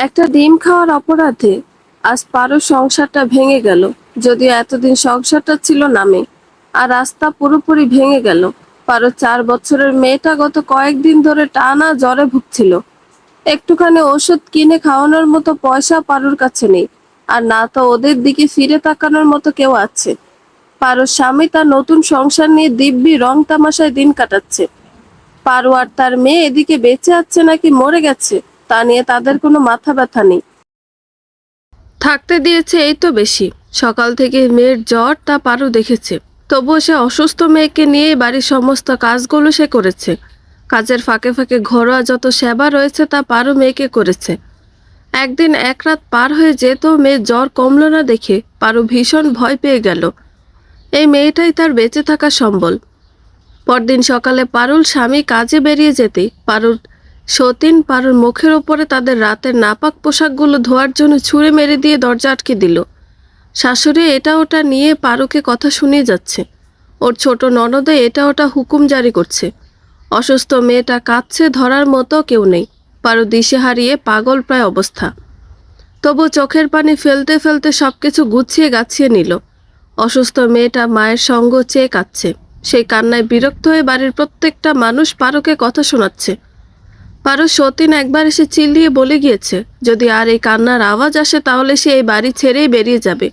একটা ডিম খাওয়ার অপরাধে আজ পারোর সংসারটা ভেঙে গেল। যদিও এতদিন সংসারটা ছিল নামে, আর রাস্তা পুরোপুরি ভেঙে গেল। পারো 4 বছরের মেয়েটা গত কয়েকদিন ধরে টানা জ্বরে ভুগছিল। একটুখানি ওষুধ কিনে খাওয়ানোর মতো পয়সা পারোর কাছে নেই, আর না তো ওদের দিকে ফিরে তাকানোর মতো কেউ আছে। পারোর স্বামী তার নতুন সংসার নিয়ে দিব্যি রং তামাশায় দিন কাটাচ্ছে। পারো আর তার মেয়ে এদিকে বেঁচে আছে নাকি মরে গেছে তা নিয়ে তাদের কোনো মাথা ব্যথা নেই। থাকতে দিয়েছে এই তো বেশি। সকাল থেকে মেয়ের জ্বর তা পারো দেখেছে, তবুও সে অসুস্থ মেয়েকে নিয়ে বাড়ির সমস্ত কাজগুলো সে করেছে। কাজের ফাঁকে ফাঁকে ঘরোয়া যত সেবা রয়েছে তা পারো মেয়েকে করেছে। একদিন এক রাত পার হয়ে যেত মেয়ের জ্বর কমলো না দেখে পারো ভীষণ ভয় পেয়ে গেল। এই মেয়েটাই তার বেঁচে থাকার সম্বল। পরদিন সকালে পারুল স্বামী কাজে বেরিয়ে যেতেই সতীন পারুর মুখের ওপরে তাদের রাতের নাপাক পোশাকগুলো ধোয়ার জন্য ছুঁড়ে মেরে দিয়ে দরজা আটকে দিল। শাশুড়ি এটা ওটা নিয়ে পারুকে কথা শুনিয়ে যাচ্ছে। ওর ছোট ননদে এটা ওটা হুকুম জারি করছে। অসুস্থ মেয়েটা কাঁদছে, ধরার মতো কেউ নেই। পারু দিশে হারিয়ে পাগল প্রায় অবস্থা। তবু চোখের পানি ফেলতে ফেলতে সবকিছু গুছিয়ে গাছিয়ে নিল। অসুস্থ মেয়েটা মায়ের সঙ্গ চেয়ে কাঁদছে। সেই কান্নায় বিরক্ত হয়ে বাড়ির প্রত্যেকটা মানুষ পারুকে কথা শোনাচ্ছে। পারু সতীন একবার এসে চিল্লিয়ে বলে গিয়েছে, যদি আর এই কান্নার আওয়াজ আসে তাহলে সে এই বাড়ি ছেড়েই বেরিয়ে যাবে।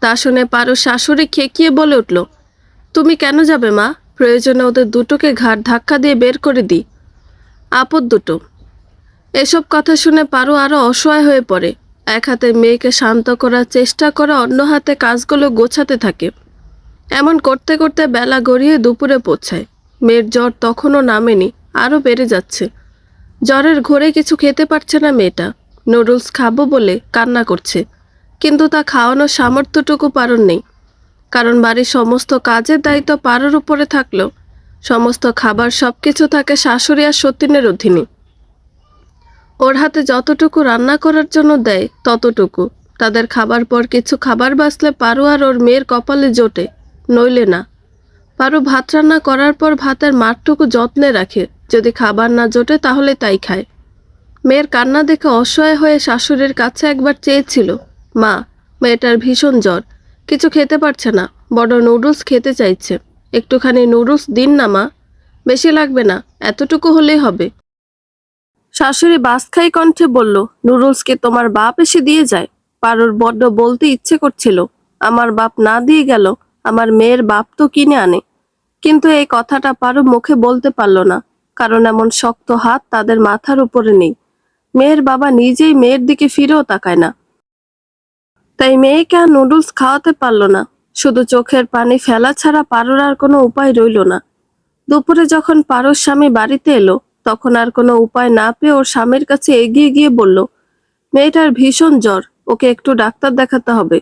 তা শুনে পারুর শাশুড়ি খেকিয়ে বলে উঠল, তুমি কেন যাবে মা? প্রয়োজনে ওদের দুটোকে ঘাড় ধাক্কা দিয়ে বের করে দিই। আপদ দুটো। এসব কথা শুনে পারু আরো অসহায় হয়ে পড়ে। এক হাতে মেয়েকে শান্ত করার চেষ্টা করে, অন্য হাতে কাজগুলো গোছাতে থাকে। এমন করতে করতে বেলা গড়িয়ে দুপুরে পৌঁছায়। মেয়ের জ্বর তখনও নামেনি, আরও বেড়ে যাচ্ছে। জ্বরের ঘোরে কিছু খেতে পারছে না মেয়েটা। নুডলস খাবো বলে কান্না করছে, কিন্তু তা খাওয়ানোর সামর্থ্যটুকু পারুর নেই। কারণ বাড়ির সমস্ত কাজের দায়িত্ব পারুর উপরে থাকলেও সমস্ত খাবার সবকিছু থাকে শাশুড়ি আর সতীনের অধীনে। ওর হাতে যতটুকু রান্না করার জন্য দেয় ততটুকু। তাদের খাবার পর কিছু খাবার বাঁচলে পারু আর ওর মেয়ের কপালে জোটে, নইলে না। পারু ভাত রান্না করার পর ভাতের মাঠটুকু যত্নে রাখে। যদি খাবার না জোটে তাহলে তাই খায়। মেয়ের কান্না দেখে অসহায় হয়ে শাশুড়ির কাছে একবার চেয়েছিল, মা, মেয়েটার ভীষণ জ্বর, কিছু খেতে পারছে না, বড় নুডলস খেতে চাইছে, একটুখানি নুডলস দিন না মা, বেশি লাগবে না, এতটুকু হলেই হবে। শাশুড়ি বাসখাই কণ্ঠে বলল, নুডলস কি তোমার বাপ এসে দিয়ে যায়? পারুর বড্ড বলতে ইচ্ছে করছিল, আমার বাপ না দিয়ে গেল, আমার মেয়ের বাপ তো কিনে আনে। কিন্তু এই কথাটা পারু মুখে বলতে পারল না, কারণ এমন শক্ত হাত তাদের মাথার উপরে নেই। মেয়ের বাবা নিজেই মেয়ের দিকে ফিরেও তাকায় না। তাই মেয়েকে আর নুডলস খাওয়াতে পারল না। শুধু চোখের পানি ফেলা ছাড়া পারুর আর কোনো উপায় রইল না। দুপুরে যখন পারুর স্বামী বাড়িতে এলো, তখন আর কোনো উপায় না পেয়ে ওর স্বামীর কাছে এগিয়ে গিয়ে বলল, মেয়েটার ভীষণ জ্বর, ওকে একটু ডাক্তার দেখাতে হবে।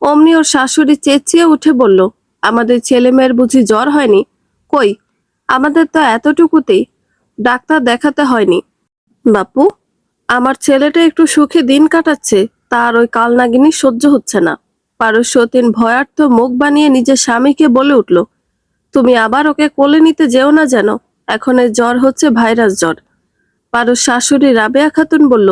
অমনি ওর শাশুড়ি চেঁচিয়ে উঠে বলল, আমাদের ছেলে মেয়ের বুঝি জ্বর হয়নি? কই, আমাদের তো এতটুকুতেই ডাক্তার দেখাতে হয়নি। বাপু, আমার ছেলেটা একটু সুখে দিন কাটাচ্ছে, তার ওই কালনাগিনী সহ্য হচ্ছে না। পারুর সতীন ভয়ার্থ মুখ বানিয়ে নিজের স্বামীকে বলে উঠল, তুমি আবার ওকে কোলে নিতে যেও না যেন, এখন এর জ্বর হচ্ছে ভাইরাস জ্বর। পারুর শাশুড়ি রাবেয়া খাতুন বলল,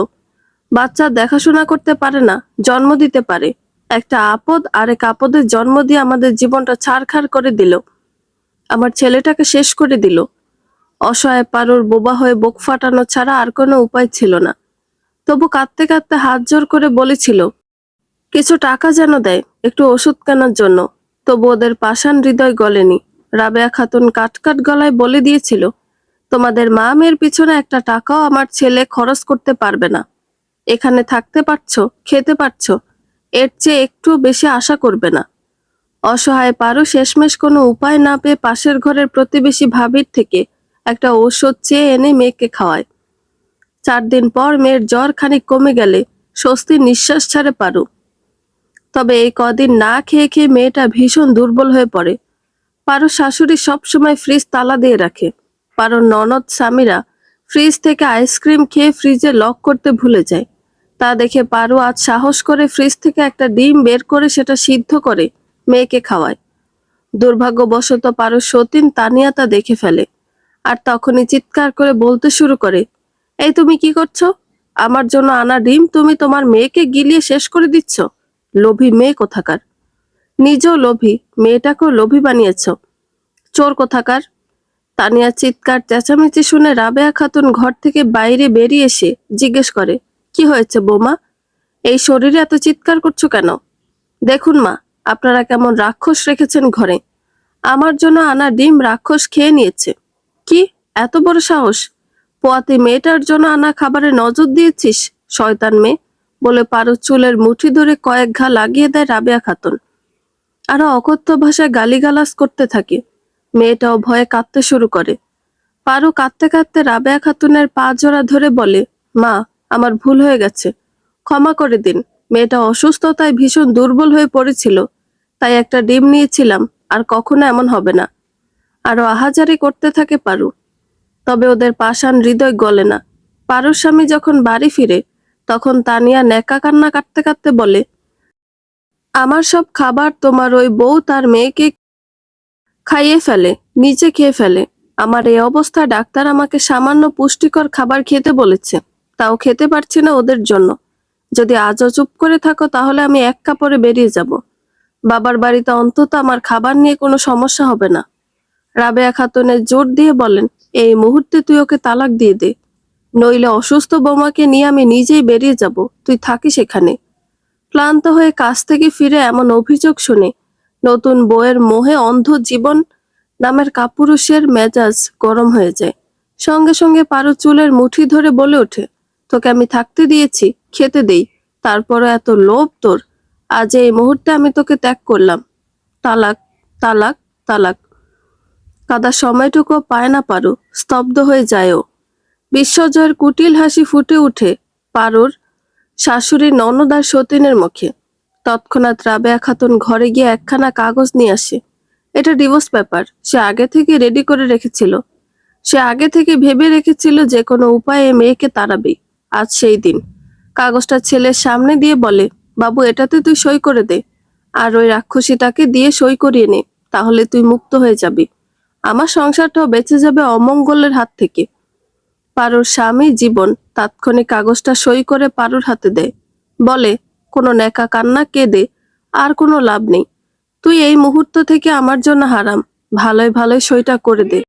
বাচ্চা দেখাশোনা করতে পারে না, জন্ম দিতে পারে। একটা আপদ আরেক আপদের জন্ম দিয়ে আমাদের জীবনটা ছারখার করে দিল, আমার ছেলেটাকে শেষ করে দিল। অসহায় পারুর বোবা হয়ে বুক ফাটানো ছাড়া আর কোনো উপায় ছিল না। তবু কাঁদতে কাঁদতে হাত জোর করে বলেছিল, কিছু টাকা যেন দেয় একটু ওষুধ কেনার জন্য। তবু ওদের পাষাণ হৃদয় গলেনি। রাবেয়া খাতুন কাটকাট গলায় বলে দিয়েছিল, তোমাদের মা মেয়ের পিছনে একটা টাকাও আমার ছেলে খরচ করতে পারবে না। এখানে থাকতে পারছো, খেতে পারছো, এর চেয়ে একটু বেশি আশা করবে না। অসহায় পারো শেষমেশ কোনো উপায় না পেয়ে পাশের ঘরের প্রতিবেশী ভাবির থেকে একটা ঔষধ চেয়ে এনে মেয়েকে খাওয়ায়। 4 দিন পর মেয়ের জ্বর খানিক কমে গেলে স্বস্তির নিঃশ্বাস ছাড়ে পারু। তবে এই কদিন না খেয়ে খেয়ে মেয়েটা ভীষণ দুর্বল হয়ে পড়ে। পারুর শাশুড়ি সবসময় ফ্রিজ তালা দিয়ে রাখে। পারুর ননদ স্বামীরা ফ্রিজ থেকে আইসক্রিম খেয়ে ফ্রিজে লক করতে ভুলে যায়। তা দেখে পারু আজ সাহস করে ফ্রিজ থেকে একটা ডিম বের করে সেটা সিদ্ধ করে মেয়েকে খাওয়ায়। দুর্ভাগ্যবশত পারুর সতীন তানিয়া তা দেখে ফেলে, আর তখনই চিৎকার করে বলতে শুরু করে, এই তুমি কি করছো? আমার জন্য আনা ডিম তুমি তোমার মেয়েকে গিলিয়ে শেষ করে দিচ্ছ। লোভী মেয়ে কোথাকার। নিজেও লোভী, মেয়েটাকেও লোভী বানিয়েছ। চোর কোথাকার। তানিয়া চিৎকার চেঁচামেচি শুনে রাবেয়া খাতুন ঘর থেকে বাইরে বেরিয়ে এসে জিজ্ঞেস করে, কি হয়েছে বৌমা? এই শরীরে এত চিৎকার করছো কেন? দেখুন মা, আপনারা কেমন রাক্ষস রেখেছেন ঘরে। আমার জন্য আনা ডিম রাক্ষস খেয়ে নিয়েছে। কি এত বড় সাহস! পোয়াতি মেয়েটার জন্য আনা খাবারে নজর দিয়েছিস, শয়তান মেয়ে! বলে পারু চুলের মুঠি ধরে কয়েক ঘা লাগিয়ে দেয় রাবেয়া খাতুন। আরো অকথ্য ভাষায় গালিগালাজ করতে থাকে। মেয়েটাও ভয়ে কাঁদতে শুরু করে। পারু কাঁদতে কাঁদতে রাবেয়া খাতুনের পা জোড়া ধরে বলে, মা, আমার ভুল হয়ে গেছে, ক্ষমা করে দিন। মেয়েটা অসুস্থতায় ভীষণ দুর্বল হয়ে পড়েছিল, তাই একটা ডিম নিয়েছিলাম, আর কখনো এমন হবে না। আরো আহাজারি করতে থাকে পারু। তবে ওদের পাষাণ হৃদয় গলে না। পারুর স্বামী যখন বাড়ি ফিরে, তখন তানিয়া ন্যাকা কান্না কাটতে কাটতে বলে, আমার সব খাবার তোমার ওই বউ তার মেয়েকে খাইয়ে ফেলে, নিচে খেয়ে ফেলে। আমার এই অবস্থা, ডাক্তার আমাকে সামান্য পুষ্টিকর খাবার খেতে বলেছে, তাও খেতে পারছি না ওদের জন্য। যদি আজও চুপ করে থাকো তাহলে আমি এক কাপড়ে বেরিয়ে যাব। বাবার বাড়িতে অন্তত আমার খাবার নিয়ে কোনো সমস্যা হবে না। রাবেয়া খাতুনের জোর দিয়ে বলেন, এই মুহূর্তে তুই ওকে তালাক দিয়ে দে, নইলে অসুস্থ বৌমাকে নিয়ে আমি নিজেই বেরিয়ে যাব, তুই থাকিস এখানে। ক্লান্ত হয়ে কাজ থেকে ফিরে এমন অভিযোগ শুনে নতুন বউয়ের মোহে অন্ধ জীবন নামের কাপুরুষের মেজাজ গরম হয়ে যায়। সঙ্গে সঙ্গে পারু চুলের মুঠি ধরে বলে ওঠে, তোকে আমি থাকতে দিয়েছি, খেতে দেই, তারপরও এত লোভ তোর। আজ এই মুহূর্তে আমি তোকে ত্যাগ করলাম। তালাক, তালাক, তালাক। কাদার সময়টুকু পায় না পারু, স্তব্ধ হয়ে যায়ও। বিশ্বজয়ের কুটিল হাসি ফুটে উঠে পারুর শাশুড়ি ননদ আর সতীনের মুখে। তৎক্ষণাৎ রাবেয়া খাতুন ঘরে গিয়ে একখানা কাগজ নিয়ে আসে। এটা ডিভোর্স পেপার। সে আগে থেকে রেডি করে রেখেছিল। সে আগে থেকে ভেবে রেখেছিল যে কোনো উপায়ে মেয়েকে তাড়াবে। আজ সেই দিন। কাগজটা ছেলের সামনে দিয়ে বলে, বাবু, এটাতে তুই সই করে দে, আর ওই রাক্ষসীটাকে দিয়ে সই করিয়ে নে, তাহলে তুই মুক্ত হয়ে যাবি। আমার সংসারটাও বেঁচে যাবে অমঙ্গলের হাত থেকে। পারুর স্বামী জীবন তাৎক্ষণিক কাগজটা সই করে পারুর হাতে দেয়। বলে, কোনো নেকা কান্না কেঁদে আর কোনো লাভ নেই। তুই এই মুহূর্ত থেকে আমার জন্য হারাম। ভালোই ভালোই সইটা করে দে।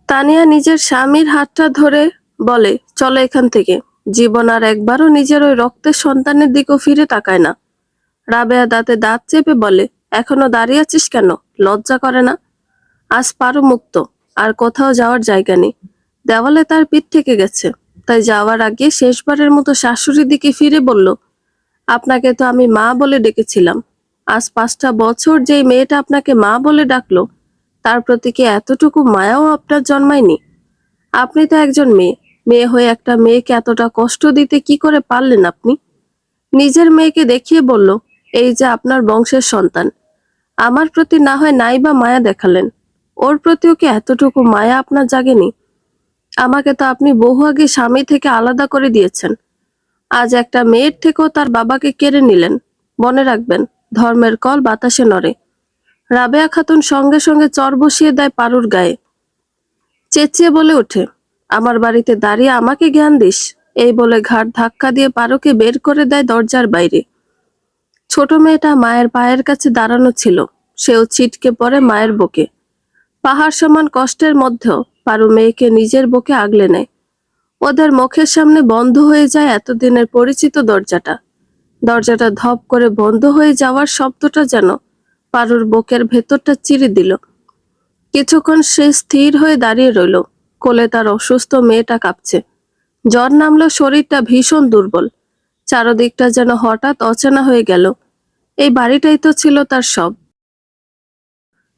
তানিয়া নিজের স্বামীর হাতটা ধরে বলে, চলো এখান থেকে। জীবন আর একবারও নিজের ওই রক্তের সন্তানের দিকেও ফিরে তাকায় না। রাবেয়া দাঁতে দাঁত চেপে বলে, এখনো দাঁড়িয়ে আছিস কেন? লজ্জা করে না? আজ পারু মুক্ত, আর কোথাও যাওয়ার জায়গা নেই। দেওয়ালে তার পিঠ থেকে গেছে, তাই যাওয়ার আগে শেষবারের মতো শাশুড়ির দিকে ফিরে বলল, আপনাকে তো আমি মা বলে ডেকেছিলাম। আজ 5টা বছর যেই মেয়েটা আপনাকে মা বলে ডাকলো, তার প্রতি কি এতটুকু মায়াও আপনার জন্মায়নি? আপনি তো একজন মেয়ে, মেয়ে হয়ে একটা মেয়েকে এতটা কষ্ট দিতে কি করে পারলেন আপনি? নিজের মেয়েকে দেখিয়ে বলল, এই যে আপনার বংশের সন্তান। আমার প্রতি না হয় নাই বা মায়া দেখালেন, ওর প্রতিও কি এতটুকু মায়া আপনার জাগেনি? আমাকে তো আপনি বহু আগে স্বামী থেকে আলাদা করে দিয়েছেন। আজ একটা মেয়ের থেকেও তার বাবাকে কেড়ে নিলেন। মনে রাখবেন, ধর্মের কল বাতাসে নড়ে। রাবেয়া খাতুন সঙ্গে সঙ্গে চর বসিয়ে দেয় পারুর গায়ে। চেঁচিয়ে বলে ওঠে, আমার বাড়িতে দাঁড়িয়ে আমাকে জ্ঞান দিস? এই বলে ঘাড় ধাক্কা দিয়ে পারুকে বের করে দেয় দরজার বাইরে। ছোট মেয়েটা মায়ের পায়ের কাছে দাঁড়ানো ছিল, সেও ছিটকে পড়ে মায়ের বুকে। পাহাড় সমান কষ্টের মধ্যেও পারু মেয়েকে নিজের বুকে আগলে নেয়। ওদের মুখের সামনে বন্ধ হয়ে যায় এতদিনের পরিচিত দরজাটা। দরজাটা ধপ করে বন্ধ হয়ে যাওয়ার শব্দটা যেন পারুর বুকের ভেতরটা চিরে দিল। কিছুক্ষণ সে স্থির হয়ে দাঁড়িয়ে রইল। কোলে তার অসুস্থ মেয়েটা কাঁপছে। জ্বর নামলো, শরীরটা ভীষণ দুর্বল। চারদিকটা যেন হঠাৎ অচেনা হয়ে গেল। এই বাড়িটাই তো ছিল তার সব।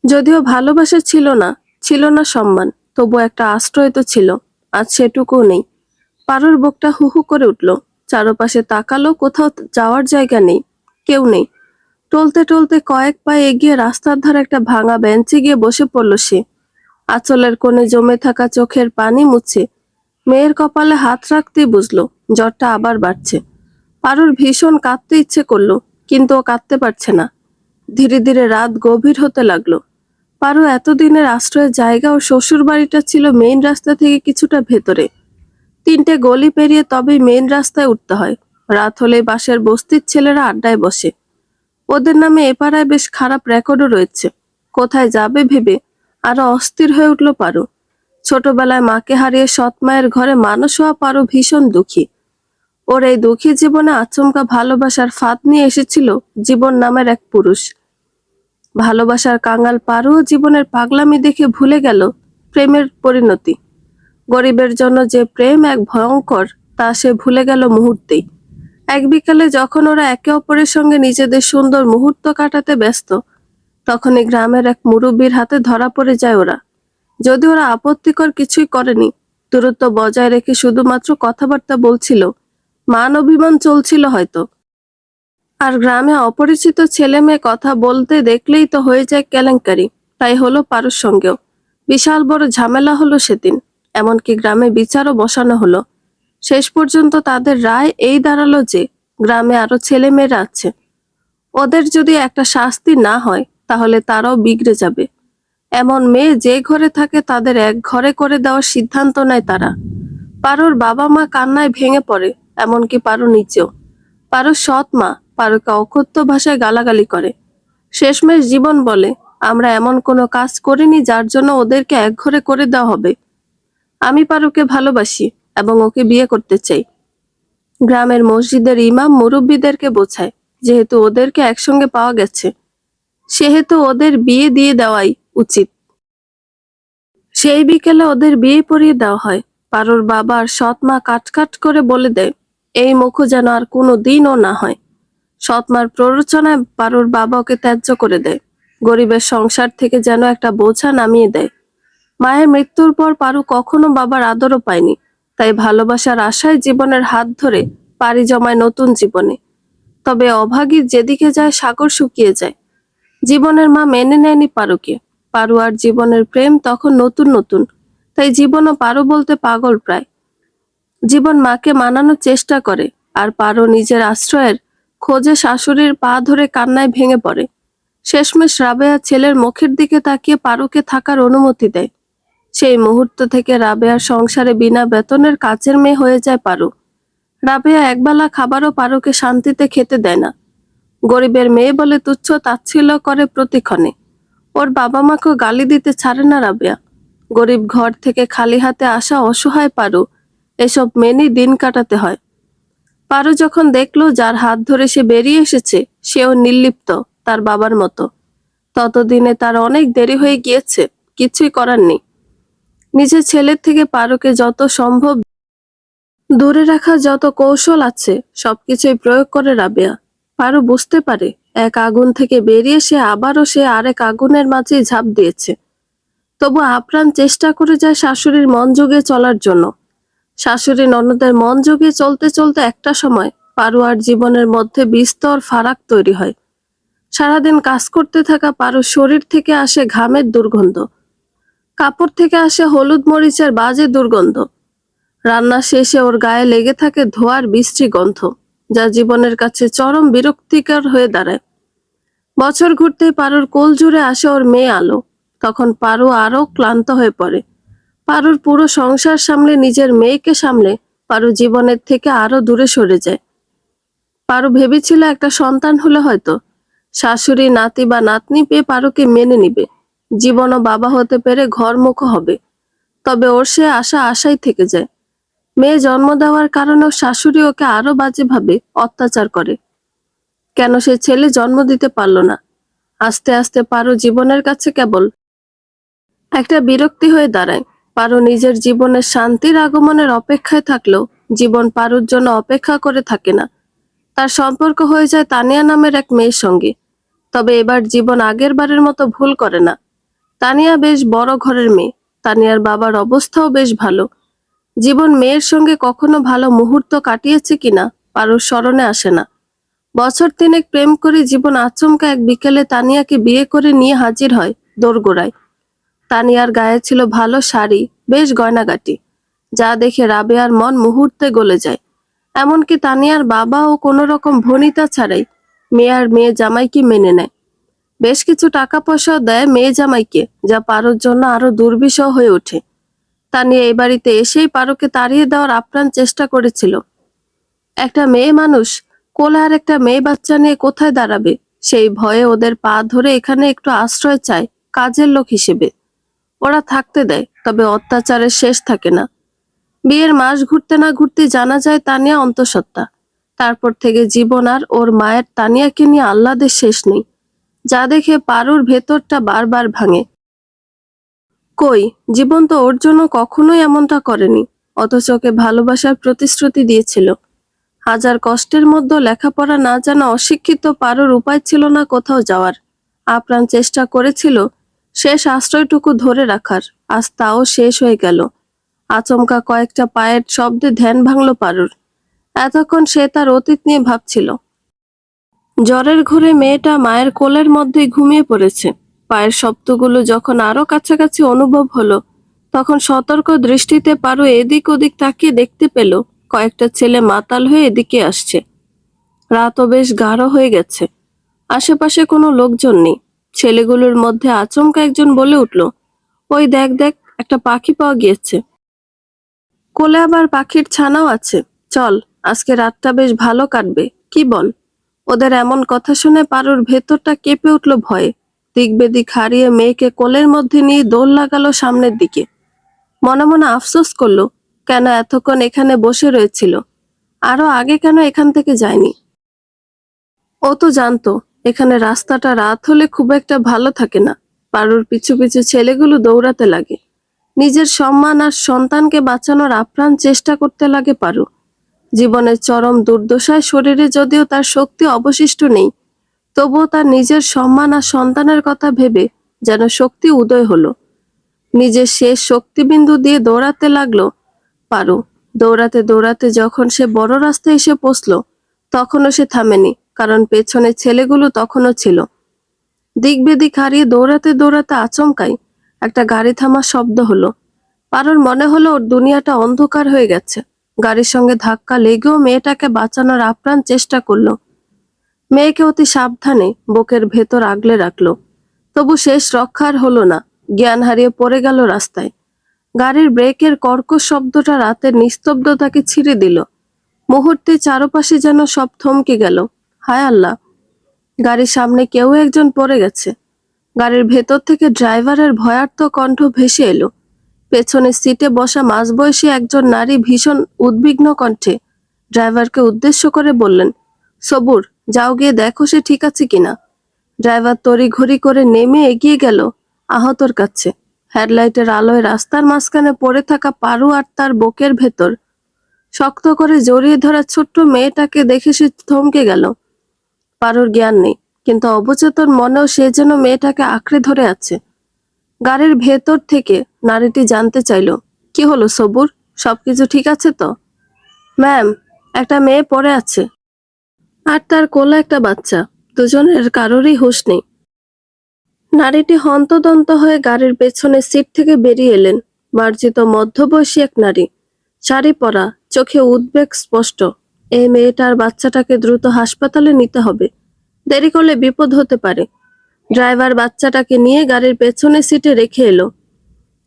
যদিও ভালোবাসা ছিল না, ছিল না সম্মান, তবু একটা আশ্রয় তো ছিল। আজ সেটুকুও নেই। পারুর বুকটা হু হু করে উঠল। চারপাশে তাকালো, কোথাও যাওয়ার জায়গা নেই, কেউ নেই। টলতে টলতে কয়েক পায়ে এগিয়ে রাস্তার ধারে একটা ভাঙা বেঞ্চে গিয়ে বসে পড়ল সে। আঁচলের কোণে জমে থাকা চোখের পানি মুছে মেয়ের কপালে হাত রাখতেই বুঝলো জ্বরটা আবার বাড়ছে। পারুর ভীষণ কাঁদতে ইচ্ছে করলো, কিন্তু ও কাঁদতে পারছে না। ধীরে ধীরে রাত গভীর হতে লাগলো। পারু এতদিনের আশ্রয়ের জায়গা ও শ্বশুর বাড়িটা ছিল মেইন রাস্তা থেকে কিছুটা ভেতরে। 3টে গলি পেরিয়ে তবেই মেইন রাস্তায় উঠতে হয়। রাত হলে পাশের বস্তির ছেলেরা আড্ডায় বসে। ওদের নামে এ পাড়ায় বেশ খারাপ রেকর্ডও রয়েছে। কোথায় যাবে ভেবে আরো অস্থির হয়ে উঠল পারু। ছোটবেলায় মাকে হারিয়ে সৎ মায়ের ঘরে মানুষ হওয়া পারু ভীষণ দুঃখী। ওর এই দুঃখী জীবনে আচমকা ভালোবাসার ফাঁদ নিয়ে এসেছিল জীবন নামের এক পুরুষ। ভালোবাসার কাঙাল পারুও জীবনের পাগলামি দেখে ভুলে গেল প্রেমের পরিণতি। গরিবের জন্য যে প্রেম এক ভয়ঙ্কর, তা সে ভুলে গেল মুহূর্তেই। এক বিকালে যখন ওরা একে অপরের সঙ্গে নিজেদের সুন্দর মুহূর্ত কাটাতে ব্যস্ত, তখনই গ্রামের এক মুরব্বির হাতে ধরা পড়ে যায় ওরা। যদি ওরা আপত্তিকর কিছুই করেনি, দূরত্ব বজায় রেখে শুধুমাত্র কথাবার্তা বলছিল, মান অভিমান চলছিল হয়তো। আর গ্রামে অপরিচিত ছেলে মেয়ে কথা বলতে দেখলেই তো হয়ে যায় কেলেঙ্কারি। তাই হলো পারুর সঙ্গেও। বিশাল বড় ঝামেলা হলো সেদিন। এমনকি গ্রামে বিচারও বসানো হলো। শেষ পর্যন্ত তাদের রায় এই দাঁড়ালো যে গ্রামে আরো ছেলে মেয়েরা আছে। ওদের যদি একটা শাস্তি না হয় তাহলে তারাও বিগড়ে যাবে। এমন মেয়ে যে ঘরে থাকে তাদের এক ঘরে করে দেওয়ার সিদ্ধান্ত নেয় তারা। পারুর বাবা মা কান্নায় ভেঙে পড়ে, এমনকি পারু নিজেও। পারুর সৎ মা পারুকে অকথ্য ভাষায় গালাগালি করে। শেষমেশ জীবন বলে, আমরা এমন কোনো কাজ করিনি যার জন্য ওদেরকে এক ঘরে করে দেওয়া হবে। আমি পারুকে ভালোবাসি এবং ওকে বিয়ে করতে চাই। গ্রামের মসজিদের ইমাম মুরব্বীদেরকে বোঝায়, যেহেতু ওদেরকে একসঙ্গে পাওয়া গেছে, সেহেতু ওদের বিয়ে দিয়ে দেওয়াই উচিত। সেই বিকেলে ওদের বিয়ে পড়িয়ে দেওয়া হয়। পারুর বাবা আর সৎ মা কাট করে বলে দেয়, এই মুখ যেন আর কোনো দিনও না হয়। সৎ মার প্ররোচনায় পারুর বাবা ওকে ত্যায্য করে দেয়। গরিবের সংসার থেকে যেন একটা বোঝা নামিয়ে দেয়। মায়ের মৃত্যুর পর পারু কখনো বাবার আদরও পায়নি। তাই ভালোবাসার আশায় জীবনের হাত ধরে পাড়ি জমায় নতুন জীবনে। তবে অভাগীর যেদিকে যায় সাগর শুকিয়ে যায়। জীবনের মা মেনে নেয়নি পারুকে। পারু আর জীবনের প্রেম তখন নতুন নতুন, তাই জীবনও পারু বলতে পাগল প্রায়। জীবন মাকে মানানোর চেষ্টা করে, আর পারু নিজের আশ্রয়ের খোঁজে শাশুড়ির পা ধরে কান্নায় ভেঙে পড়ে। শেষমেশ রাবেয়া ছেলের মুখের দিকে তাকিয়ে পারুকে থাকার অনুমতি দেয়। সেই মুহূর্ত থেকে রাবেয়ার সংসারে বিনা বেতনের কাজের মেয়ে হয়ে যায় পারু। রাবেয়া একবেলা খাবারও পারুকে শান্তিতে খেতে দেয় না। গরিবের মেয়ে বলে তুচ্ছ তাচ্ছিল্য করে প্রতিক্ষণে। ওর বাবা মাকেও গালি দিতে ছাড়ে না রাবেয়া। গরিব ঘর থেকে খালি হাতে আসা অসহায় পারু এসব মেনেই দিন কাটাতে হয়। পারু যখন দেখলো যার হাত ধরে সে বেরিয়ে এসেছে সেও নির্লিপ্ত তার বাবার মতো, ততদিনে তার অনেক দেরি হয়ে গিয়েছে। কিছুই করার নেই। নিজের ছেলের থেকে পারুকে যত সম্ভব দূরে রাখার যত কৌশল আছে সবকিছুই প্রয়োগ করে রাবেয়া। পারু বুঝতে পারে এক আগুন থেকে বেরিয়ে সে আরেক আগুনের মাঝেই ঝাঁপ দিয়েছে। তবু আপ্রাণ চেষ্টা করে যায় শাশুড়ির মন জুগিয়ে চলার জন্য। শাশুড়ি ননদের মন জুগিয়ে চলতে চলতে একটা সময় পারু আর জীবনের মধ্যে বিস্তর ফারাক তৈরি হয়। সারাদিন কাজ করতে থাকা পারুর শরীর থেকে আসে ঘামের দুর্গন্ধ। কাপড় থেকে আসে হলুদ মরিচের বাজে দুর্গন্ধ। রান্না শেষে ওর গায়ে লেগে থাকে ধোঁয়ার বিশ্রী গন্ধ, যা জীবনের কাছে চরম বিরক্তিকর হয়ে দাঁড়ায়। বছর ঘুরতে পারুর কোল জুড়ে আসে ওর মেয়ে আলো। তখন পারু আরো ক্লান্ত হয়ে পড়ে। পারুর পুরো সংসার সামলে নিজের মেয়েকে সামলে পারু জীবনের থেকে আরো দূরে সরে যায়। পারু ভেবেছিল একটা সন্তান হলে হয়তো শাশুড়ি নাতি বা নাতনি পেয়ে পারুকে মেনে নিবে, জীবনও বাবা হতে পেরে ঘরমুখ হবে। তবে ওর সে আশাই থেকে যায়। মেয়ে জন্ম দেওয়ার কারণেও শাশুড়ি ওকে আরো বাজেভাবে অত্যাচার করে। কেন সে ছেলে জন্ম দিতে পারল না? আস্তে আস্তে পারু জীবনের কাছে কেবল একটা বিরক্তি হয়ে দাঁড়ায়। পারু নিজের জীবনের শান্তির আগমনের অপেক্ষায় থাকলেও জীবন পারুর জন্য অপেক্ষা করে থাকে না। তার সম্পর্ক হয়ে যায় তানিয়া নামের এক মেয়ের সঙ্গে। তবে এবার জীবন আগের বারের মতো ভুল করে না। তানিয়া বেশ বড় ঘরের মেয়ে। তানিয়ার বাবার অবস্থাও বেশ ভালো। জীবন মেয়ের সঙ্গে কখনো ভালো মুহূর্ত কাটিয়েছে কিনা পারুর স্মরণে আসে না। বছর 3 প্রেম করে জীবন আচমকা এক বিকেলে তানিয়াকে বিয়ে করে নিয়ে হাজির হয় দোরগোড়ায়। তানিয়ার গায়ে ছিল ভালো শাড়ি, বেশ গয়নাগাটি, যা দেখে রাবেয়ার মন মুহূর্তে গলে যায়। এমনকি তানিয়ার বাবাও কোনো রকম ভনিতা ছাড়াই মেয়ে জামাইকে মেনে নেয়। বেশ কিছু টাকা পয়সাও দেয় মেয়ে জামাইকে, যা পারুর জন্য আরো দুর্বিষহ হয়ে ওঠে। তানিয়া এই বাড়িতে এসেই পারুকে তাড়িয়ে দেওয়ার আপ্রাণ চেষ্টা করেছিল। একটা মেয়ে মানুষ কোলে আর একটা মেয়ে বাচ্চা নিয়ে কোথায় দাঁড়াবে, সেই ভয়ে ওদের পা ধরে এখানে একটু আশ্রয় চায় কাজের লোক হিসেবে। ওরা থাকতে দেয়, তবে অত্যাচারের শেষ থাকে না। বিয়ের মাস ঘুরতে না ঘুরতে জানা যায় তানিয়া অন্তঃসত্ত্বা। তারপর থেকে জীবন আর ওর মায়ের তানিয়াকে নিয়ে আহ্লাদের শেষ নেই, যা দেখে পারুর ভেতরটা বারবার ভাঙে। কই, জীবন তো ওর জন্য কখনোই এমনটা করেনি, অথচ ওকে ভালোবাসার প্রতিশ্রুতি দিয়েছিল। হাজার কষ্টের মধ্যে লেখাপড়া না জানা অশিক্ষিত পারুর উপায় ছিল না কোথাও যাওয়ার। আপ্রাণ চেষ্টা করেছিল শেষ আশ্রয়টুকু ধরে রাখার, আজ তাও শেষ হয়ে গেল। আচমকা কয়েকটা পায়ের শব্দে ধ্যান ভাঙল পারুর। এতক্ষণ সে তার অতীত নিয়ে ভাবছিল। জ্বরের ঘোরে মেয়েটা মায়ের কোলের মধ্যেই ঘুমিয়ে পড়েছে। পায়ের শব্দগুলো যখন আরো কাছাকাছি অনুভব হলো, তখন সতর্ক দৃষ্টিতে পারু এদিক ওদিক তাকিয়ে দেখতে পেল কয়েকটা ছেলে মাতাল হয়ে এদিকে আসছে। রাতও বেশ গাঢ় হয়ে গেছে, আশেপাশে কোনো লোকজন নেই। ছেলেগুলোর মধ্যে আচমকা একজন বলে উঠল, ওই দেখ দেখ, একটা পাখি পাওয়া গিয়েছে। কোলে আবার পাখির ছানাও আছে। চল, আজকে রাতটা বেশ ভালো কাটবে, কি বল? ওদের এমন কথা শুনে পারুর ভেতরটা কেঁপে উঠল ভয়ে। দিক বেদিক হারিয়ে মেয়েকে কোলের মধ্যে নিয়ে দৌড় লাগালো সামনের দিকে। মনে মনে আফসোস করলো, কেন এতক্ষণ এখানে বসে রয়েছিল, আরো আগে কেন এখান থেকে যায়নি। ও তো জানতো এখানে রাস্তাটা রাত হলে খুব একটা ভালো থাকে না। পারুর পিছু পিছু ছেলেগুলো দৌড়াতে লাগে। নিজের সম্মান আর সন্তানকে বাঁচানোর আপ্রাণ চেষ্টা করতে লাগে পারু। জীবনের চরম দুর্দশায় শরীরে যদিও তার শক্তি অবশিষ্ট নেই, তবুও তার নিজের সম্মান আর সন্তানের কথা ভেবে যেন শক্তি উদয় হলো। নিজের শেষ শক্তিবিন্দু দিয়ে দৌড়াতে লাগলো পারু। দৌড়াতে দৌড়াতে যখন সে বড় রাস্তায় এসে পৌঁছলো, তখনও সে থামেনি, কারণ পেছনে ছেলেগুলো তখনও ছিল। দিক বেদিক হারিয়ে দৌড়াতে দৌড়াতে আচমকাই একটা গাড়ি থামার শব্দ হলো। পারুর মনে হলো ওর দুনিয়াটা অন্ধকার হয়ে গেছে। গাড়ির সঙ্গে ধাক্কা লেগেও মেয়েটাকে বাঁচানোর আপ্রাণ চেষ্টা করলো। মেয়েকে অতি সাবধানে বুকের ভেতর আগলে রাখলো, তবু শেষ রক্ষার হলো না। জ্ঞান হারিয়ে পড়ে গেল রাস্তায়। গাড়ির ব্রেকের কর্কশ শব্দটা রাতের নিস্তব্ধতাকে ছিঁড়ে দিল। মুহূর্তে চারপাশে যেন সব থমকে গেল। হায় আল্লাহ, গাড়ির সামনে কেউ একজন পড়ে গেছে। গাড়ির ভেতর থেকে ড্রাইভারের ভয়ার্ত কণ্ঠ ভেসে এলো। পেছনের সিটে বসা মাঝবয়সী একজন নারী ভীষণ উদ্বিগ্ন কণ্ঠে ড্রাইভারকে উদ্দেশ্য করে বললেন, সবুর, যাও গিয়ে দেখো সে ঠিক আছে কিনা। ড্রাইভার তড়িঘড়ি করে নেমে এগিয়ে গেল আহতর কাছে। হেডলাইটের আলোয় রাস্তার মাঝখানে পড়ে থাকা পারু আর তার বুকের ভেতর শক্ত করে জড়িয়ে ধরা ছোট্ট মেয়েটাকে দেখে সে থমকে গেল। পারুর জ্ঞান নেই, কিন্তু অবচেতন মনেও সে যেন মেয়েটাকে আঁকড়ে ধরে আছে। গাড়ির ভেতর থেকে নারীটি জানতে চাইল, কি হলো সবুর, সবকিছু ঠিক আছে তো? ম্যাম, একটা মেয়ে পড়ে আছে, আর তার কোলে একটা বাচ্চা, দুজনের কারোরই হুঁশ নেই। নারীটি হন্তদন্ত হয়ে গাড়ির পেছনের সিট থেকে বেরিয়ে এলেন। মার্জিত মধ্যবয়সী এক নারী, শাড়ি পরা, চোখে উদ্বেগ স্পষ্ট। এই মেয়েটার বাচ্চাটাকে দ্রুত হাসপাতালে নিতে হবে, দেরি করলে বিপদ হতে পারে। ড্রাইভার বাচ্চাটাকে নিয়ে গাড়ির পেছনের সিটে রেখে এলো।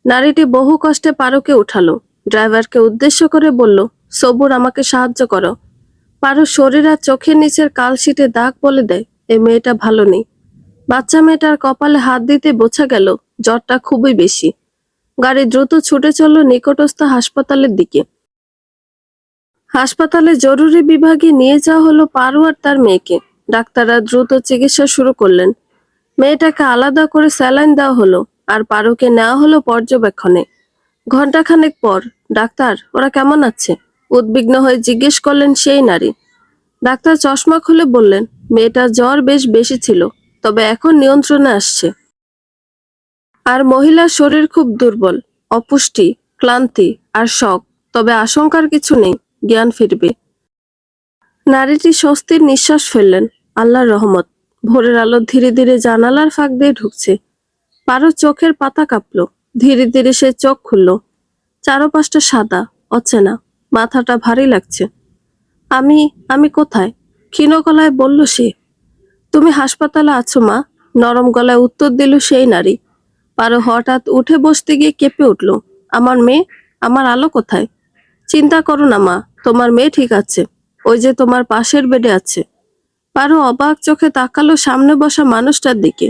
নারীটি বহু কষ্টে পারুকে উঠালো। ড্রাইভারকে উদ্দেশ্য করে বলল, সবুর, আমাকে সাহায্য করো। পারু শরীর আর চোখের নিচের কালশিটে দাগ বলে দেয়, এই মেয়েটা ভালো নেই। বাচ্চা মেয়েটার কপালে হাত দিতে বোঝা গেল জ্বরটা খুবই বেশি। গাড়ি দ্রুত ছুটে চলল নিকটস্থ হাসপাতালের দিকে। হাসপাতালে জরুরি বিভাগে নিয়ে যাওয়া হলো পারু আর তার মেয়েকে। ডাক্তাররা দ্রুত চিকিৎসা শুরু করলেন। মেয়েটাকে আলাদা করে স্যালাইন দেওয়া হলো, আর পারুকে নেওয়া হলো পর্যবেক্ষণে। ঘন্টাখানেক পর, ডাক্তার, ওরা কেমন আছে? উদ্বিগ্ন হয়ে জিজ্ঞেস করলেন সেই নারী। ডাক্তার চশমা খুলে বললেন, মেয়েটার জ্বর বেশ বেশি ছিল, তবে এখন নিয়ন্ত্রণে আসছে। আর মহিলার শরীর খুব দুর্বল, অপুষ্টি, ক্লান্তি আর শক, তবে আশঙ্কার কিছু নেই, জ্ঞান ফিরবে। নারীটি স্বস্তির নিঃশ্বাস ফেললেন। আল্লাহর রহমত। ভোরের আলো ধীরে ধীরে জানালার ফাঁক দিয়ে ঢুকছে। পারো চোখের পাতা কাঁপলো। ধীরে ধীরে সে চোখ খুলল। চারপাশটা সাদা, অচেনা, মাথাটা ভারী লাগছে। আমি আমি কোথায়? ক্ষীণ গলায় বলল সে। তুমি হাসপাতালে আছো মা, নরম গলায় উত্তর দিল সেই নারী। পারো হঠাৎ উঠে বসতে গিয়ে কেঁপে উঠল। আমার মেয়ে, আমার আলো কোথায়? চিন্তা করো না মা, তোমার মেয়ে ঠিক আছে। ওই যে তোমার পাশের বেডে আছে। পারো অবাক চোখে তাকালো সামনে বসা মানুষটার দিকে।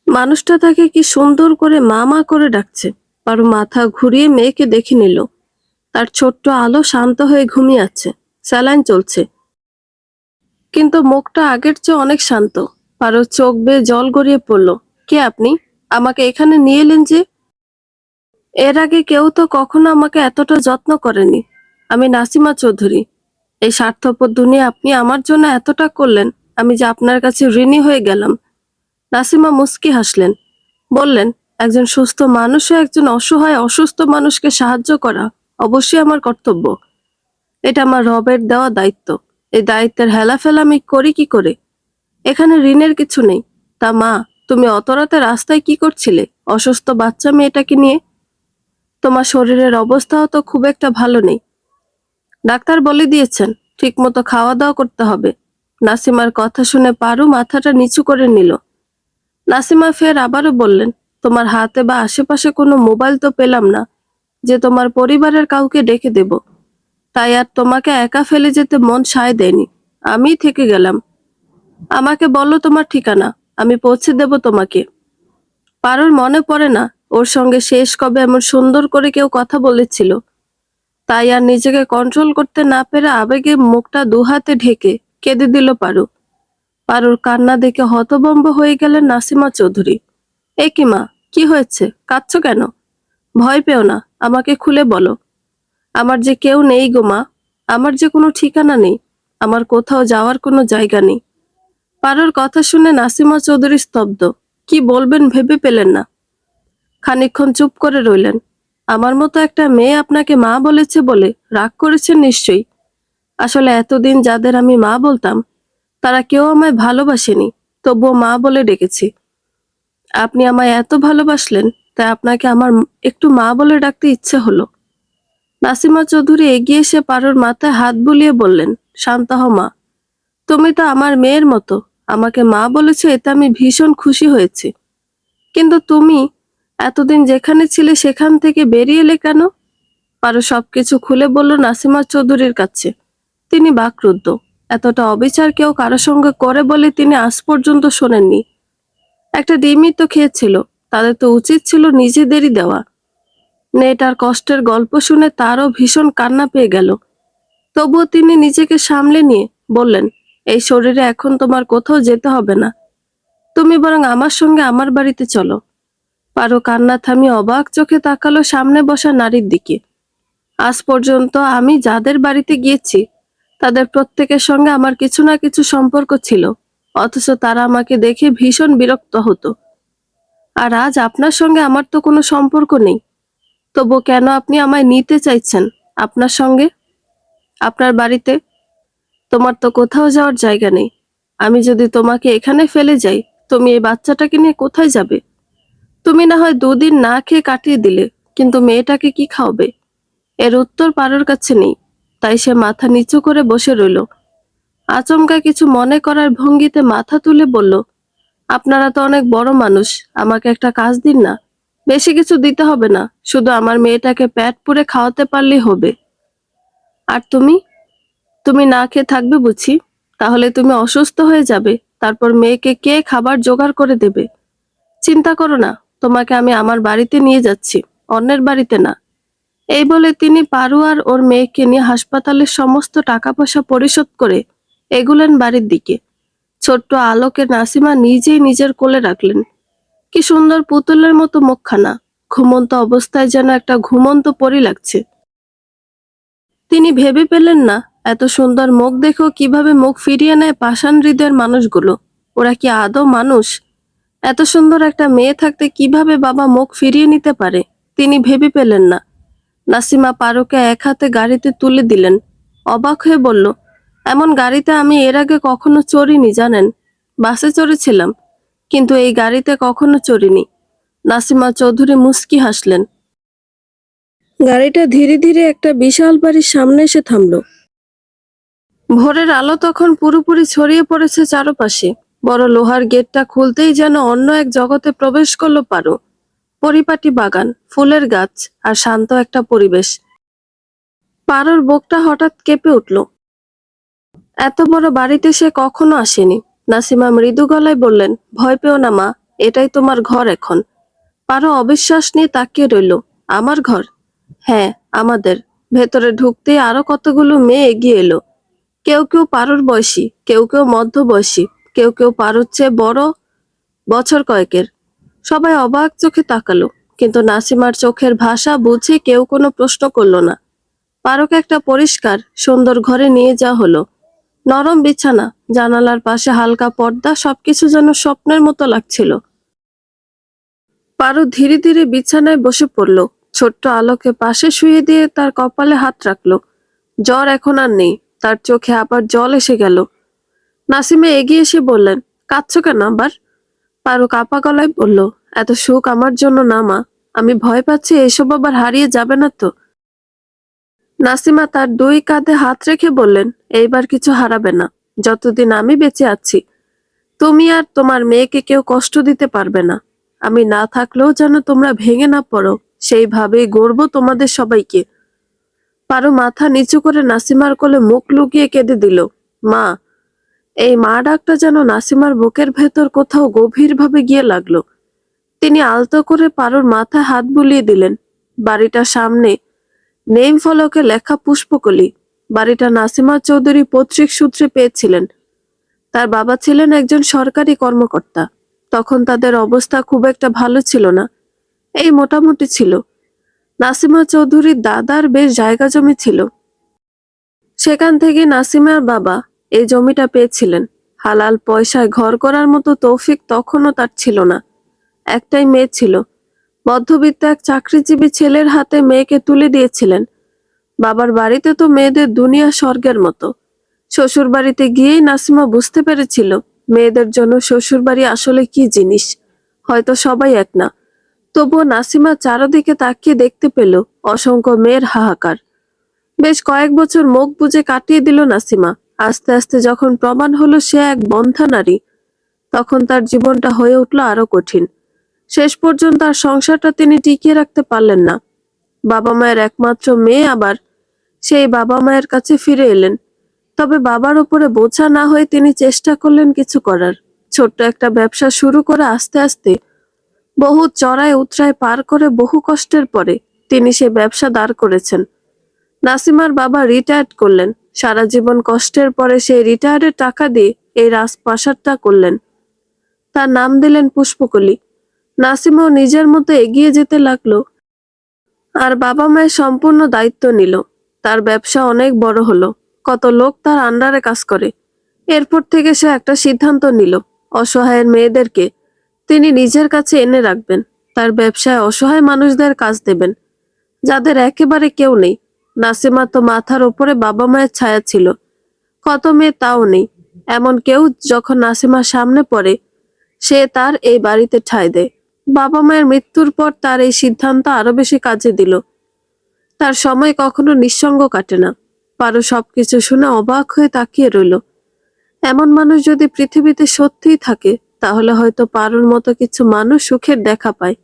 মানুষটা তাকে কি সুন্দর করে মা মা করে ডাকছে। পারো মাথা ঘুরিয়ে মেয়েকে দেখে নিল। তার ছোট্ট আলো শান্ত হয়ে ঘুমিয়ে আছে। স্যালাইন চলছে, কিন্তু মুখটা আগের চেয়ে অনেক শান্ত। পারো চোখ বেয়ে জল গড়িয়ে পড়ল। কে আপনি? আমাকে এখানে নিয়ে এলেন যে? এর আগে কেউ তো কখনো আমাকে এতটা যত্ন করেনি। আমি নাসিমা চৌধুরী। এই স্বার্থপর দুনিয়া আপনি আমার জন্য এতটা করলেন, আমি যে আপনার কাছে ঋণী হয়ে গেলাম। নাসিমা মুস্কি হাসলেন, বললেন, একজন সুস্থ মানুষ ও একজন অসহায় অসুস্থ মানুষকে সাহায্য করা অবশ্যই আমার কর্তব্য। এটা আমার রবের দেওয়া দায়িত্ব। এই দায়িত্বের হেলাফেলা আমি করি কি করে? এখানে ঋণের কিছু নেই। তা মা, তুমি অত রাতে রাস্তায় কি করছিলে অসুস্থ বাচ্চা মেয়েটাকে নিয়ে? তোমার শরীরের অবস্থাও তো খুব একটা ভালো নেই। ডাক্তার বলে দিয়েছেন ঠিক মতো খাওয়া দাওয়া করতে হবে। নাসিমার কথা শুনে পারু মাথাটা নিচু করে নিল। নাসিমা ফের আবারও বললেন, তোমার হাতে বা আশেপাশে কোনো মোবাইল তো পেলাম না যে তোমার পরিবারের কাউকে ডেকে দেব। তাই আর তোমাকে একা ফেলে যেতে মন সায় দেয়নি। আমিই থেকে গেলাম। আমাকে বলো তোমার ঠিকানা, আমি পৌঁছে দেব তোমাকে। পারুর মনে পড়ে না ওর সঙ্গে শেষ কবে এমন সুন্দর করে কেউ কথা বলেছিল। তাই আর নিজেকে কন্ট্রোল করতে না পেরে আবেগে মুখটা দুহাতে ঢেকে কেঁদে দিল পারু। পারুর কান্না দেখে হতভম্ব হয়ে গেলেন নাসিমা চৌধুরী। এ কি মা, কি হয়েছে? কাঁদছো কেন? ভয় পেও না, আমাকে খুলে বলো। আমার যে কেউ নেই গো মা, আমার যে কোনো ঠিকানা নেই, আমার কোথাও যাওয়ার কোনো জায়গা নেই। পারুর কথা শুনে নাসিমা চৌধুরী স্তব্ধ। কি বলবেন ভেবে পেলেন না। খানিকক্ষণ চুপ করে রইলেন। আমার মতো একটা মেয়ে আপনাকে মা বলেছে বলে রাগ করেছেন নিশ্চয়ই। আসলে এতদিন যাদের আমি মা বলতাম তারা কেউ আমায় ভালোবাসেনি, তবুও মা বলে ডেকেছি। আপনি আমায় এত ভালোবাসলেন, তাই আপনাকে আমার একটু মা বলে ডাকতে ইচ্ছে হলো। নাসিমা চৌধুরী এগিয়ে এসে পারুর মাথায় হাত বুলিয়ে বললেন, শান্ত হও মা। তুমি তো আমার মেয়ের মতো, আমাকে মা বলেছো, এতে আমি ভীষণ খুশি হয়েছি। কিন্তু তুমি এতদিন যেখানে ছিলে সেখান থেকে বেরিয়ে এলে কেন? পারো সবকিছু খুলে বলল নাসিমা চৌধুরীর কাছে। তিনি বাকরুদ্ধ। এতটা অবিচার কেউ কারো সঙ্গে করে বলে তিনি আজ পর্যন্ত শোনেননি। একটা ডিমই তো খেয়েছিল, তাদের তো উচিত ছিল নিজেদেরই দেওয়া। মেয়েটার কষ্টের গল্প শুনে তারও ভীষণ কান্না পেয়ে গেল। তবুও তিনি নিজেকে সামলে নিয়ে বললেন, এই শরীরে এখন তোমার কোথাও যেতে হবে না। তুমি বরং আমার সঙ্গে আমার বাড়িতে চলো। পারো কান্না থামিয়ে অবাক চোখে তাকালো সামনে বসা নারীর দিকে। আজ পর্যন্ত আমি যাদের বাড়িতে গিয়েছি তাদের প্রত্যেকের সঙ্গে আমার কিছু না কিছু সম্পর্ক ছিল, অথচ তারা আমাকে দেখে ভীষণ বিরক্ত হতো। আর আজ আপনার সঙ্গে আমার তো কোনো সম্পর্ক নেই, তবু কেন আপনি আমায় নিতে চাইছেন আপনার সঙ্গে, আপনার বাড়িতে? তোমার তো কোথাও যাওয়ার জায়গা নেই। আমি যদি তোমাকে এখানে ফেলে যাই, তুমি এই বাচ্চাটাকে নিয়ে কোথায় যাবে? তুমি না হয় দুদিন না খেয়ে কাটিয়ে দিলে, কিন্তু মেয়েটাকে কি খাওয়াবে? এর উত্তর পারোর কাছে নেই। তাই সে মাথা নিচু করে বসে রইল। আচমকা কিছু মনে করার ভঙ্গিতে মাথা তুলে বলল, আপনারা তো অনেক বড় মানুষ, আমাকে একটা কাজ দিন না। বেশি কিছু দিতে হবে না, শুধু আমার মেয়েটাকে পেট পুরে খাওয়াতে পারলেই হবে। আর তুমি, তুমি না খেয়ে থাকবে বুঝি? তাহলে তুমি অসুস্থ হয়ে যাবে, তারপর মেয়েকে কে খাবার জোগাড় করে দেবে? চিন্তা করো না, তোমাকে আমি আমার বাড়িতে নিয়ে যাচ্ছি, অন্যের বাড়িতে না। এই বলে তিনি পারু আর ওর মেয়েকে নিয়ে হাসপাতালের সমস্ত টাকা পয়সা পরিশোধ করে এগুলেন বাড়ির দিকে। ছোট্ট আলোকে নাসিমা নিজেই নিজের কোলে রাখলেন। কি সুন্দর পুতুলের মতো মুখখানা, ঘুমন্ত অবস্থায় যেন একটা ঘুমন্ত পরী লাগছে। তিনি ভেবে পেলেন না এত সুন্দর মুখ দেখেও কিভাবে মুখ ফিরিয়ে নেয় পাষাণ হৃদয়ের মানুষগুলো। ওরা কি আদৌ মানুষ? এত সুন্দর একটা মেয়ে থাকতে কিভাবে বাবা মুখ ফিরিয়ে নিতে পারে, তিনি ভেবে পেলেন না। নাসিমা পারুকে এক হাতে গাড়িতে তুলে দিলেন। অবাক হয়ে বলল, এমন গাড়িতে আমি এর আগে কখনো চড়িনি জানেন। বাসে চড়েছিলাম, কিন্তু এই গাড়িতে কখনো চড়িনি। নাসিমা চৌধুরী মুস্কি হাসলেন। গাড়িটা ধীরে ধীরে একটা বিশাল বাড়ির সামনে এসে থামলো। ভোরের আলো তখন পুরোপুরি ছড়িয়ে পড়েছে চারপাশে। বড় লোহার গেটটা খুলতেই যেন অন্য এক জগতে প্রবেশ করলো পারু। পরিপাটি বাগান, ফুলের গাছ আর শান্ত একটা পরিবেশ। পারোর বুকটা হঠাৎ কেঁপে উঠল। এত বড় বাড়িতে সে কখনো আসেনি। নাসিমা মৃদু গলায় বললেন, ভয় পেও না মা, এটাই তোমার ঘর এখন। পারো অবিশ্বাস নিয়ে তাকিয়ে রইল। আমার ঘর? হ্যাঁ, আমাদের। ভেতরে ঢুকতেই আরো কতগুলো মেয়ে এগিয়ে এলো। কেউ কেউ পারোর বয়সী, কেউ কেউ মধ্যবয়সী, কেউ কেউ পারোর চেয়ে বড়, বছর কয়েকের। সবাই অবাক চোখে তাকালো, কিন্তু নাসিমার চোখের ভাষা বুঝে কেউ কোনো প্রশ্ন করলো না। পারোকে একটা পরিষ্কার সুন্দর ঘরে নিয়ে যাওয়া হলো। নরম বিছানা, জানালার পাশে হালকা পর্দা, সবকিছু যেন স্বপ্নের মতো লাগছিল। পারো ধীরে ধীরে বিছানায় বসে পড়ল। ছোট্ট আলোকে পাশে শুয়ে দিয়ে তার কপালে হাত রাখলো। জ্বর এখন আর নেই, তার চোখে আবার জল এসে গেল। নাসিমা এগিয়ে এসে বললেন, কাঁদছো কেন আবার? পারো কাপা গলায় বলল, এত সুখ আমার জন্য না মা, আমি ভয় পাচ্ছি এসব আবার হারিয়ে যাবে না তো। নাসিমা তার দুই কাঁধে হাত রেখে বললেন, এইবার কিছু হারাবে না। যতদিন আমি বেঁচে আছি, তুমি আর তোমার মেয়েকে কেউ কষ্ট দিতে পারবে না। আমি না থাকলেও যেন তোমরা ভেঙে না পড়ো, সেইভাবেই গড়বো তোমাদের সবাইকে। পারো মাথা নিচু করে নাসিমার কোলে মুখ লুকিয়ে কেঁদে দিল। মা! এই মা ডাকটা যেন নাসিমার বুকের ভেতর কোথাও গভীরভাবে গিয়ে লাগলো। তিনি আলতো করে পারোর মাথায় হাত বুলিয়ে দিলেন। বাড়িটার সামনে নেম ফলকে লেখা পুষ্পকলি। বাড়িটা নাসিমা চৌধুরী পৈতৃক সূত্রে পেয়েছিলেন। তার বাবা ছিলেন একজন সরকারি কর্মকর্তা। তখন তাদের অবস্থা খুব একটা ভালো ছিল না, এই মোটামুটি ছিল। নাসিমা চৌধুরীর দাদার বেশ জায়গা জমি ছিল। সেখান থেকে নাসিমার বাবা এই জমিটা পেয়েছিলেন। হালাল পয়সায় ঘর করার মতো তৌফিক তখনও তার ছিল না। একটাই মেয়ে ছিল। মধ্যবিত্ত এক চাকরিজীবী ছেলের হাতে মেয়েকে তুলে দিয়েছিলেন। বাবার বাড়িতে তো মেয়েদের দুনিয়া স্বর্গের মতো। শ্বশুর বাড়িতে গিয়েই নাসিমা বুঝতে পেরেছিল মেয়েদের জন্য শ্বশুর বাড়ি আসলে কি জিনিস। হয়তো সবাই এক না, তবুও নাসিমা চারদিকে তাকিয়ে দেখতে পেল অসংখ্য মেয়ের হাহাকার। বেশ কয়েক বছর মুখ বুজে কাটিয়ে দিল নাসিমা। আস্তে আস্তে যখন প্রমাণ হলো সে এক বন্ধ্যা নারী, তখন তার জীবনটা হয়ে উঠল আরো কঠিন। শেষ পর্যন্ত তার সংসারটা তিনি টিকিয়ে রাখতে পারলেন না। বাবা মায়ের একমাত্র মেয়ে আবার সেই বাবা মায়ের কাছে ফিরে এলেন। তবে বাবার উপরে বোঝা না হয়ে তিনি চেষ্টা করলেন কিছু করার। ছোট্ট একটা ব্যবসা শুরু করে আস্তে আস্তে বহু চড়াই উতরাই পার করে বহু কষ্টের পরে তিনি সে ব্যবসা দাঁড় করেছেন। নাসিমার বাবা রিটায়ার্ড করলেন। সারা জীবন কষ্টের পরে সেই রিটায়ার্ডের টাকা দিয়ে এই রাজপ্রাসাদটা করলেন। তার নাম দিলেন পুষ্পকলি। নাসিমাও নিজের মতো এগিয়ে যেতে লাগলো, আর বাবা মায়ের সম্পূর্ণ দায়িত্ব নিল। তার ব্যবসা অনেক বড় হলো, কত লোক তার আন্ডারে কাজ করে। এরপর থেকে সে একটা সিদ্ধান্ত নিল, অসহায়ের মেয়েদেরকে তিনি নিজের কাছে এনে রাখবেন। তার ব্যবসায় অসহায় মানুষদের কাজ দেবেন, যাদের একেবারে কেউ নেই। নাসিমা তো মাথার উপরে বাবা মায়ের ছায়া ছিল, কত মেয়ে তাও নেই। এমন কেউ যখন নাসিমার সামনে পড়ে, সে তার এই বাড়িতে ঠাঁই দেয়। বাবা মায়ের মৃত্যুর পর তার এই সিদ্ধান্ত আরো বেশি কাজে দিল। তার সময় কখনো নিঃসঙ্গ কাটে না। পারো সবকিছু শুনে অবাক হয়ে তাকিয়ে রইল। এমন মানুষ যদি পৃথিবীতে সত্যিই থাকে, তাহলে হয়তো পারোর মতো কিছু মানুষ সুখের দেখা পায়।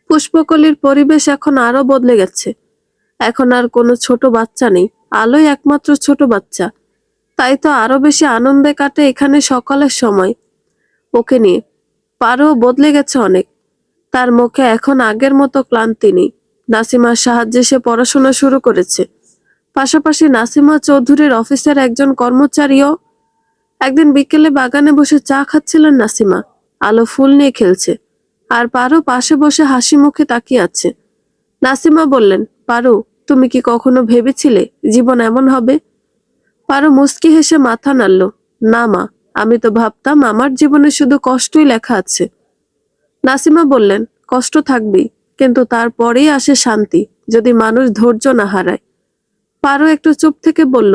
পুষ্পকলির পরিবেশ এখন আরো বদলে গেছে। এখন আর কোনো ছোট বাচ্চা নেই, আলোই একমাত্র ছোট বাচ্চা। তাই তো আরো বেশি আনন্দে কাটে এখানে সকালের সময় ওকে নিয়ে। পারো বদলে গেছে অনেক। তার মুখে এখন আগের মতো ক্লান্তি নেই। নাসিমার সাহায্যে সে পড়াশোনা শুরু করেছে। পাশাপাশি নাসিমা চৌধুরীর অফিসের একজন কর্মচারীও। একদিন বিকেলে বাগানে বসে চা খাচ্ছিলেন নাসিমা। আলো ফুল নিয়ে খেলছে, আর পারো পাশে বসে হাসি মুখে তাকিয়ে আছে। নাসিমা বললেন, পারো, তুমি কি কখনো ভেবেছিলে জীবন এমন হবে? পারো মুচকি হেসে মাথা নাড়ল। না মা, আমি তো ভাবতাম আমার জীবনে শুধু কষ্টই লেখা আছে। নাসিমা বললেন, কষ্ট থাকবেই, কিন্তু তারপরেই আসে শান্তি, যদি মানুষ ধৈর্য না হারায়। পারো একটু চুপ থেকে বলল,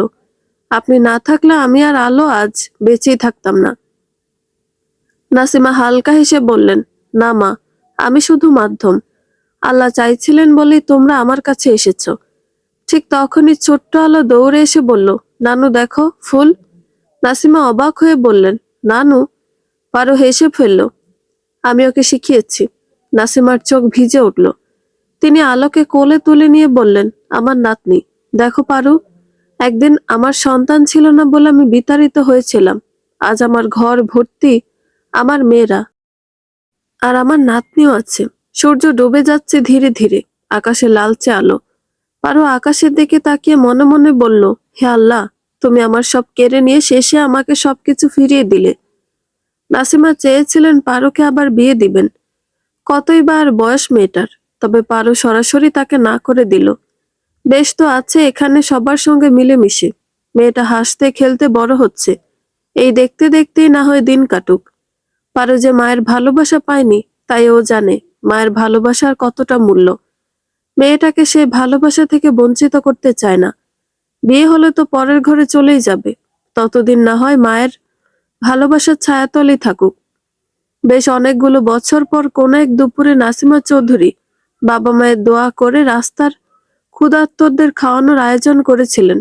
আপনি না থাকলে আমি আর আলো আজ বেঁচেই থাকতাম না। নাসিমা হালকা হেসে বললেন, না মা, আমি শুধু মাধ্যম। আল্লাহ চাইছিলেন বলেই তোমরা আমার কাছে এসেছো। ঠিক তখনই ছোট্ট আলো দৌড়ে এসে বলল, নানু দেখো ফুল। নাসিমা অবাক হয়ে বললেন, নানু? পারো হেসে ফেলল, আমি ওকে শিখিয়েছি। নাসিমার চোখ ভিজে উঠল। তিনি আলোকে কোলে তুলে নিয়ে বললেন, আমার নাতনি, দেখো পারু, একদিন আমার সন্তান ছিল না বলে আমি বিতাড়িত হয়েছিলাম। আজ আমার ঘর ভর্তি আমার মেয়েরা, আর আমার নাতনিও আছে। সূর্য ডুবে যাচ্ছে ধীরে ধীরে, আকাশে লালচে আলো। পারো আকাশের দিকে তাকিয়ে মনে মনে বলল, হে আল্লাহ, তুমি আমার সব কেড়ে নিয়ে শেষে আমাকে সবকিছু ফিরিয়ে দিলে। নাসিমা চেয়েছিলেন পারোকে আবার বিয়ে দিবেন। কতই বা আর বয়স মেয়েটার, তবে পারো সরাসরি তাকে না করে দিল। বেশ তো আছে এখানে সবার সঙ্গে মিলেমিশে। মেয়েটা হাসতে খেলতে বড় হচ্ছে, এই দেখতে দেখতেই না হয় দিন কাটুক। পারো যে মায়ের ভালোবাসা পায়নি, তাই ও জানে মায়ের ভালোবাসার কতটা মূল্য। মেয়েটাকে সে ভালোবাসা থেকে বঞ্চিত করতে চায় না। বিয়ে হলে তো পরের ঘরে চলেই যাবে, ততদিন না হয় মায়ের ভালোবাসার ছায়াতলেই থাকুক। বেশ অনেকগুলো বছর পর কোন এক দুপুরে নাসিমা চৌধুরী বাবা মায়ের দোয়া করে রাস্তার ক্ষুধার্তদের খাওয়ানোর আয়োজন করেছিলেন।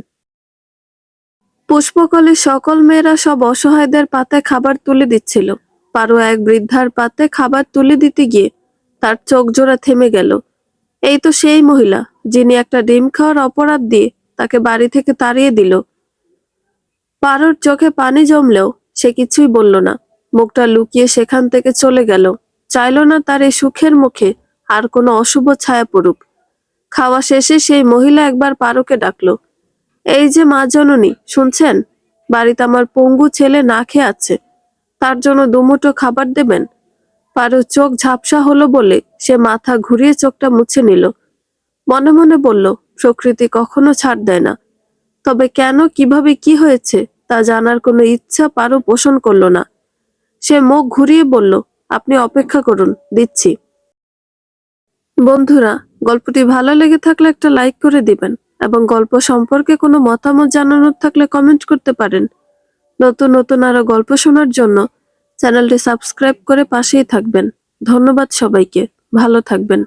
পুষ্পকলি সকল মেয়েরা সব অসহায়দের পাতে খাবার তুলে দিচ্ছিল। পারো এক বৃদ্ধার পাতে খাবার তুলে দিতে গিয়ে তার চোখ জোড়া থেমে গেল। এই তো সেই মহিলা যিনি একটা ডিম খাওয়ার অপরাধ দিয়ে তাকে বাড়ি থেকে তাড়িয়ে দিল। পারোর চোখে পানি জমলেও সে কিছুই বলল না, মুখটা লুকিয়ে সেখান থেকে চলে গেল। চাইল না তার এই সুখের মুখে আর কোনো অশুভ ছায়া পড়ুক। খাওয়া শেষে সেই মহিলা একবার পারোকে ডাকলো, এই যে মা জননী, শুনছেন? বাড়িতে আমার পঙ্গু ছেলে না খেয়ে আছে, তার জন্য দুমুঠো খাবার দেবেন। পারোর চোখ ঝাপসা হলো বলে সে মাথা ঘুরিয়ে চোখটা মুছে নিল। মনে মনে বলল, প্রকৃতি কখনো ছাড় দেয় না। তবে কেন, কিভাবে, কি হয়েছে তা জানার কোনো ইচ্ছা পারো পোষণ করল না। সে মুখ ঘুরিয়ে বলল, আপনি অপেক্ষা করুন, দিচ্ছি। বন্ধুরা, গল্পটি ভালো লেগে থাকলে একটা লাইক করে দিবেন এবং গল্প সম্পর্কে কোনো মতামত জানানোর থাকলে কমেন্ট করতে পারেন। নতুন নতুন আরো গল্প শোনার জন্য চ্যানেলটি সাবস্ক্রাইব করে পাশেই থাকবেন। ধন্যবাদ সবাইকে, ভালো থাকবেন।